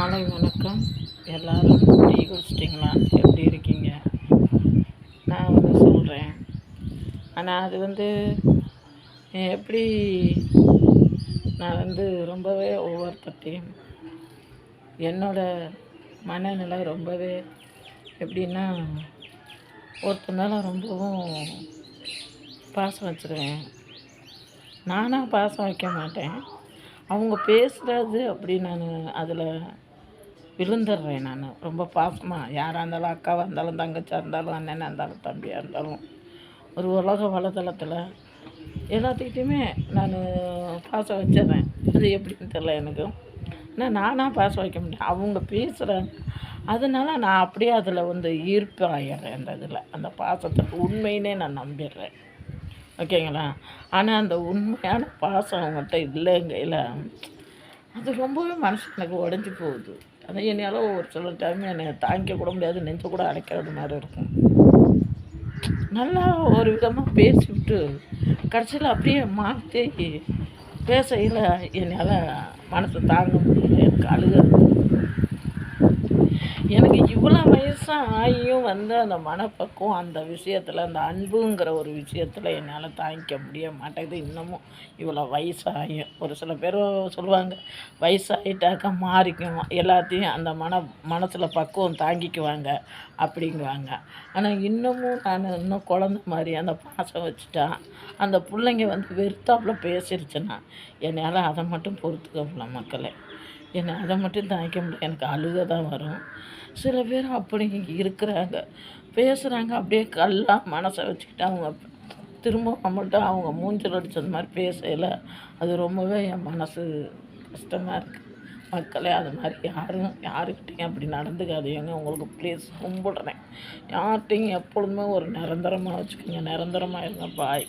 மாலை வணக்கம். எல்லோரும் டீ குடிச்சிட்டிங்களா? எப்படி இருக்கீங்க? நான் சொல்கிறேன். ஆனால் அது எப்படி நான் ரொம்பவே ஒவ்வொருத்தட்டையும் என்னோடய மனநிலை ரொம்பவே எப்படின்னா, ஒருத்தர் மேலே ரொம்பவும் பாசம் வச்சுருவேன். நானாக பாசம் வைக்க மாட்டேன். அவங்க பேசுகிறது அப்படி நான் அதில் விழுந்துடுறேன். நான் ரொம்ப பாசமாக யாராக இருந்தாலும், அக்காவாக இருந்தாலும், தங்கச்சியாக இருந்தாலும், அண்ணனாக இருந்தாலும், தம்பியாக இருந்தாலும், ஒரு உலக வலைதளத்தில் எல்லாத்துக்கிட்டையுமே நான் பாசம் வச்சிடுறேன். அது எப்படின்னு தெரில எனக்கு. ஆனால் நானாக பாசம் வைக்க முடியும். அவங்க பேசுகிறாங்க, அதனால நான் அப்படியே அதில் ஈர்ப்பு ஆகிடுறேன். அந்த இதில் அந்த பாசத்துக்கு உண்மையினே நான் நம்பிடுறேன். ஓகேங்களா? ஆனால் அந்த உண்மையான பாசம் அவங்கள்ட்ட இல்லைங்கையில் அது ரொம்பவே மனசு எனக்கு உடஞ்சி போகுது. அதை என்னால் ஒரு சில டைம் என்னை தாங்கிக்க கூட முடியாது, நெஞ்சு கூட அடைக்கிறது மாதிரி இருக்கும். நல்லா ஒரு விதமாக பேசிவிட்டு கடைசியில் அப்படியே மாற்றி பேசையில் என்னால் மனசை தாங்க முடியல. எனக்கு அழுக. எனக்கு இவ்வளோ வயசாக ஆகியும் அந்த மனப்பக்குவம் அந்த விஷயத்தில், அந்த அன்புங்கிற ஒரு விஷயத்தில் என்னால் தாங்கிக்க முடிய மாட்டேங்குது. இன்னமும் இவ்வளோ வயசாகியும் ஒரு சில பேர் சொல்லுவாங்க, வயசாகிட்டாக்கா மாறிக்கும், எல்லாத்தையும் அந்த மனசில் பக்குவம் தாங்கிக்குவாங்க அப்படிங்குவாங்க. ஆனால் இன்னமும் நான் இன்னும் குழந்த மாதிரி அந்த பாசம் வச்சுட்டா, அந்த பிள்ளைங்க வெறுத்தாப்புல பேசிருச்சுன்னா என்னால் அதை மட்டும் பொறுத்துக்க முடியல மக்களே. என்னை அதை மட்டும் தாங்கிக்க முடியல. எனக்கு அழுக தான் வரும். சில பேர் அப்படி இருக்கிறாங்க, பேசுகிறாங்க அப்படியே கல்லாக மனசை வச்சுக்கிட்டு அவங்க திரும்ப நம்மள்ட்ட அவங்க மூஞ்சில் அடித்தது மாதிரி பேசையில் அது ரொம்பவே என் மனசு கஷ்டமாக இருக்குது. மக்களே, அது மாதிரி யாருக்கிட்டையும் அப்படி நடந்துக்காதீங்க. உங்களுக்கு ப்ளீஸ் கும்பிடுறேன். யார்கிட்டையும் எப்பொழுதுமே ஒரு நிரந்தரமாக வச்சுக்கோங்க. நிரந்தரமாக இருங்க. பாய்.